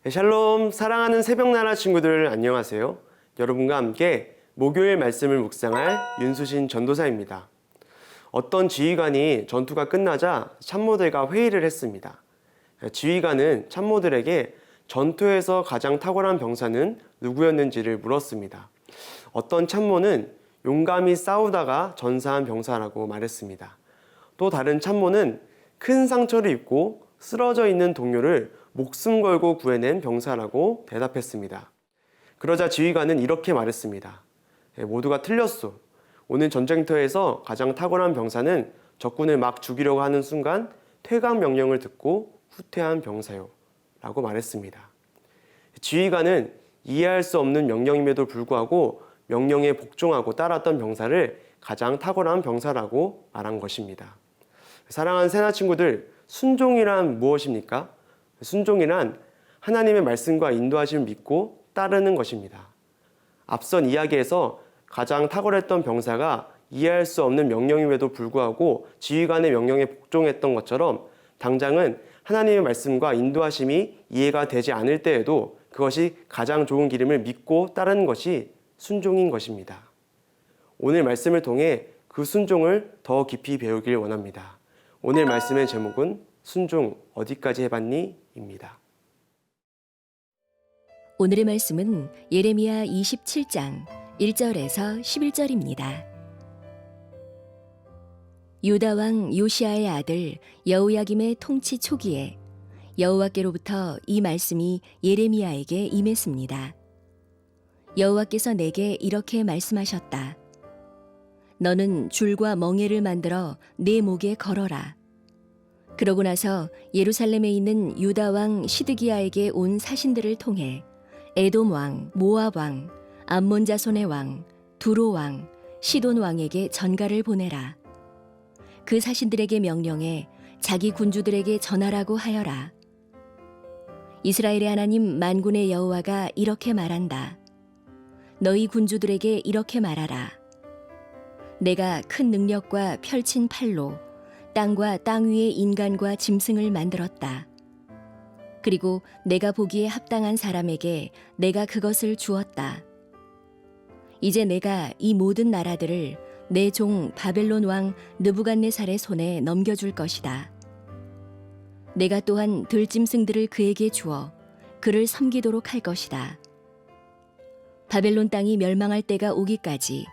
샬롬, 사랑하는 새벽나라 친구들 안녕하세요. 여러분과 함께 목요일 말씀을 묵상할 윤수신 전도사입니다. 어떤 지휘관이 전투가 끝나자 참모들과 회의를 했습니다. 지휘관은 참모들에게 전투에서 가장 탁월한 병사는 누구였는지를 물었습니다. 어떤 참모는 용감히 싸우다가 전사한 병사라고 말했습니다. 또 다른 참모는 큰 상처를 입고 쓰러져 있는 동료를 목숨 걸고 구해낸 병사라고 대답했습니다. 그러자 지휘관은 이렇게 말했습니다. 모두가 틀렸소. 오늘 전쟁터에서 가장 탁월한 병사는 적군을 막 죽이려고 하는 순간 퇴각 명령을 듣고 후퇴한 병사요 라고 말했습니다. 지휘관은 이해할 수 없는 명령임에도 불구하고 명령에 복종하고 따랐던 병사를 가장 탁월한 병사라고 말한 것입니다. 사랑하는 새나 친구들, 순종이란 무엇입니까? 순종이란 하나님의 말씀과 인도하심을 믿고 따르는 것입니다. 앞선 이야기에서 가장 탁월했던 병사가 이해할 수 없는 명령임에도 불구하고 지휘관의 명령에 복종했던 것처럼 당장은 하나님의 말씀과 인도하심이 이해가 되지 않을 때에도 그것이 가장 좋은 길임을 믿고 따르는 것이 순종인 것입니다. 오늘 말씀을 통해 그 순종을 더 깊이 배우길 원합니다. 오늘 말씀의 제목은 순종 어디까지 해봤니? 입니다. 오늘의 말씀은 예레미야 27장 1절에서 11절입니다. 유다 왕 요시아의 아들 여호야김의 통치 초기에 여호와께로부터 이 말씀이 예레미야에게 임했습니다. 여호와께서 내게 이렇게 말씀하셨다. 너는 줄과 멍에를 만들어 내 목에 걸어라. 그러고 나서 예루살렘에 있는 유다 왕 시드기야에게 온 사신들을 통해 에돔 왕, 모압 왕, 암몬 자손의 왕, 두로 왕, 시돈 왕에게 전가를 보내라. 그 사신들에게 명령해 자기 군주들에게 전하라고 하여라. 이스라엘의 하나님 만군의 여호와가 이렇게 말한다. 너희 군주들에게 이렇게 말하라. 내가 큰 능력과 펼친 팔로 땅과 땅 위의 인간과 짐승을 만들었다. 그리고 내가 보기에 합당한 사람에게 내가 그것을 주었다. 이제 내가 이 모든 나라들을 내 종 바벨론 왕 느부갓네살의 손에 넘겨줄 것이다. 내가 또한 들짐승들을 그에게 주어 그를 섬기도록 할 것이다. 바벨론 땅이 멸망할 때가 오기까지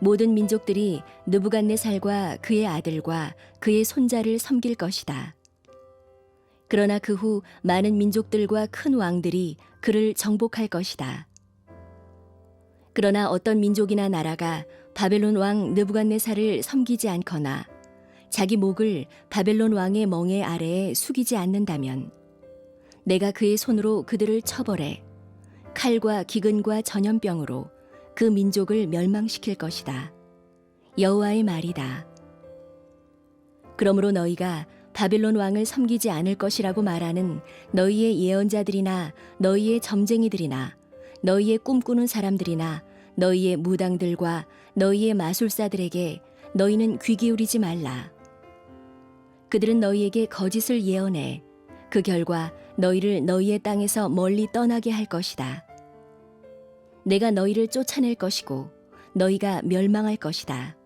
모든 민족들이 느부갓네살과 그의 아들과 그의 손자를 섬길 것이다. 그러나 그 후 많은 민족들과 큰 왕들이 그를 정복할 것이다. 그러나 어떤 민족이나 나라가 바벨론 왕 느부갓네살을 섬기지 않거나 자기 목을 바벨론 왕의 멍에 아래에 숙이지 않는다면 내가 그의 손으로 그들을 처벌해 칼과 기근과 전염병으로 그 민족을 멸망시킬 것이다. 여호와의 말이다. 그러므로 너희가 바벨론 왕을 섬기지 않을 것이라고 말하는 너희의 예언자들이나 너희의 점쟁이들이나 너희의 꿈꾸는 사람들이나 너희의 무당들과 너희의 마술사들에게 너희는 귀 기울이지 말라. 그들은 너희에게 거짓을 예언해 그 결과 너희를 너희의 땅에서 멀리 떠나게 할 것이다. 내가 너희를 쫓아낼 것이고 너희가 멸망할 것이다.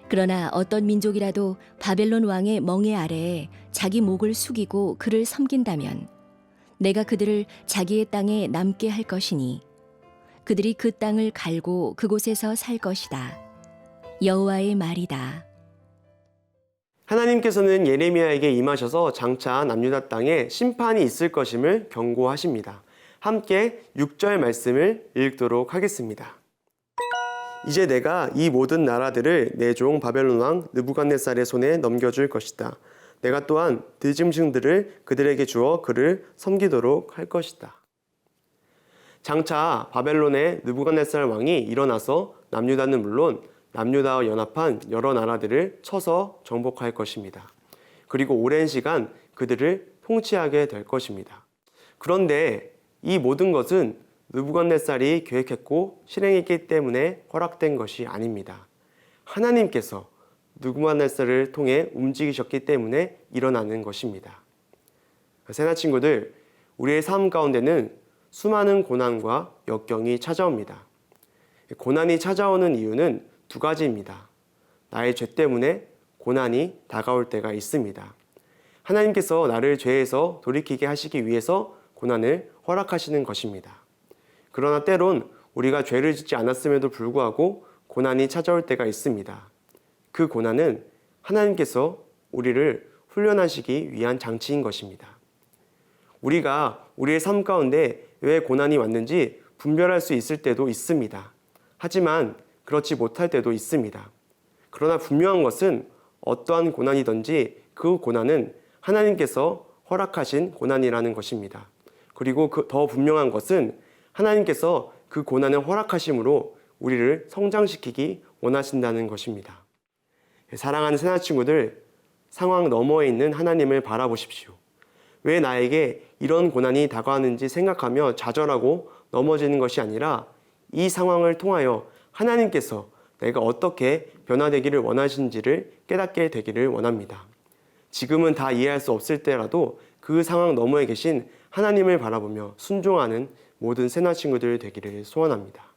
그러나 어떤 민족이라도 바벨론 왕의 멍에 아래에 자기 목을 숙이고 그를 섬긴다면 내가 그들을 자기의 땅에 남게 할 것이니 그들이 그 땅을 갈고 그곳에서 살 것이다. 여호와의 말이다. 하나님께서는 예레미야에게 임하셔서 장차 남유다 땅에 심판이 있을 것임을 경고하십니다. 함께 6절 말씀을 읽도록 하겠습니다. 이제 내가 이 모든 나라들을 내 종 바벨론 왕 느부갓네살의 손에 넘겨줄 것이다. 내가 또한 들짐승들을 그들에게 주어 그를 섬기도록 할 것이다. 장차 바벨론의 느부갓네살 왕이 일어나서 남유다는 물론 남유다와 연합한 여러 나라들을 쳐서 정복할 것입니다. 그리고 오랜 시간 그들을 통치하게 될 것입니다. 그런데 이 모든 것은 느부갓네살이 계획했고 실행했기 때문에 허락된 것이 아닙니다. 하나님께서 느부갓네살을 통해 움직이셨기 때문에 일어나는 것입니다. 새나 친구들, 우리의 삶 가운데는 수많은 고난과 역경이 찾아옵니다. 고난이 찾아오는 이유는 두 가지입니다. 나의 죄 때문에 고난이 다가올 때가 있습니다. 하나님께서 나를 죄에서 돌이키게 하시기 위해서 고난을 허락하시는 것입니다. 그러나 때론 우리가 죄를 짓지 않았음에도 불구하고 고난이 찾아올 때가 있습니다. 그 고난은 하나님께서 우리를 훈련하시기 위한 장치인 것입니다. 우리가 우리의 삶 가운데 왜 고난이 왔는지 분별할 수 있을 때도 있습니다. 하지만 그렇지 못할 때도 있습니다. 그러나 분명한 것은 어떠한 고난이든지 그 고난은 하나님께서 허락하신 고난이라는 것입니다. 그리고 더 분명한 것은 하나님께서 그 고난을 허락하심으로 우리를 성장시키기 원하신다는 것입니다. 사랑하는 새나 친구들, 상황 너머에 있는 하나님을 바라보십시오. 왜 나에게 이런 고난이 다가왔는지 생각하며 좌절하고 넘어지는 것이 아니라 이 상황을 통하여 하나님께서 내가 어떻게 변화되기를 원하신지를 깨닫게 되기를 원합니다. 지금은 다 이해할 수 없을 때라도 그 상황 너머에 계신 하나님을 바라보며 순종하는 모든 새나 친구들 되기를 소원합니다.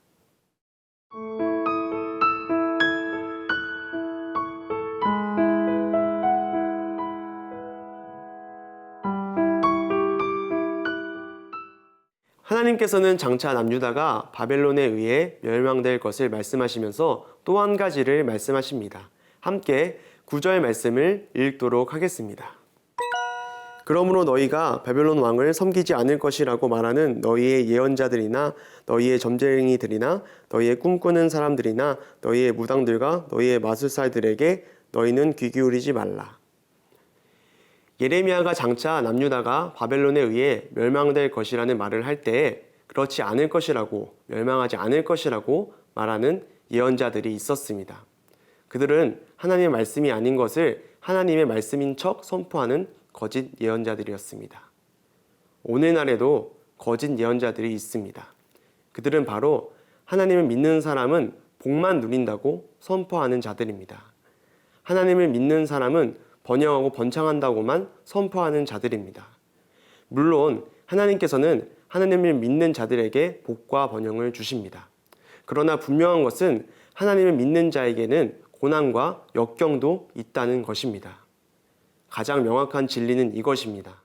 하나님께서는 장차 남유다가 바벨론에 의해 멸망될 것을 말씀하시면서 또 한 가지를 말씀하십니다. 함께 9절 말씀을 읽도록 하겠습니다. 그러므로 너희가 바벨론 왕을 섬기지 않을 것이라고 말하는 너희의 예언자들이나 너희의 점쟁이들이나 너희의 꿈꾸는 사람들이나 너희의 무당들과 너희의 마술사들에게 너희는 귀 기울이지 말라. 예레미야가 장차 남유다가 바벨론에 의해 멸망될 것이라는 말을 할 때에 그렇지 않을 것이라고, 멸망하지 않을 것이라고 말하는 예언자들이 있었습니다. 그들은 하나님의 말씀이 아닌 것을 하나님의 말씀인 척 선포하는 거짓 예언자들이었습니다. 오늘날에도 거짓 예언자들이 있습니다. 그들은 바로 하나님을 믿는 사람은 복만 누린다고 선포하는 자들입니다. 하나님을 믿는 사람은 번영하고 번창한다고만 선포하는 자들입니다. 물론 하나님께서는 하나님을 믿는 자들에게 복과 번영을 주십니다. 그러나 분명한 것은 하나님을 믿는 자에게는 고난과 역경도 있다는 것입니다. 가장 명확한 진리는 이것입니다.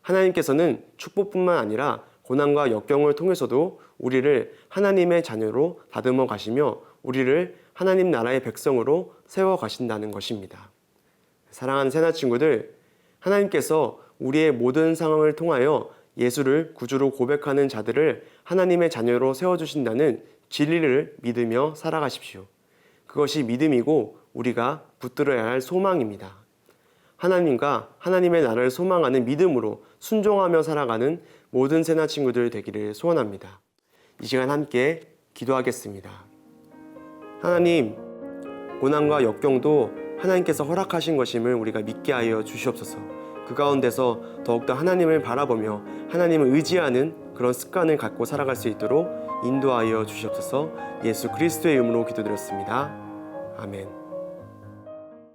하나님께서는 축복뿐만 아니라 고난과 역경을 통해서도 우리를 하나님의 자녀로 다듬어 가시며 우리를 하나님 나라의 백성으로 세워 가신다는 것입니다. 사랑하는 새나 친구들, 하나님께서 우리의 모든 상황을 통하여 예수를 구주로 고백하는 자들을 하나님의 자녀로 세워주신다는 진리를 믿으며 살아가십시오. 그것이 믿음이고 우리가 붙들어야 할 소망입니다. 하나님과 하나님의 나라를 소망하는 믿음으로 순종하며 살아가는 모든 새나 친구들 되기를 소원합니다. 이 시간 함께 기도하겠습니다. 하나님, 고난과 역경도 하나님께서 허락하신 것임을 우리가 믿게 하여 주시옵소서. 그 가운데서 더욱더 하나님을 바라보며 하나님을 의지하는 그런 습관을 갖고 살아갈 수 있도록 인도하여 주시옵소서. 예수 그리스도의 이름으로 기도드렸습니다. 아멘.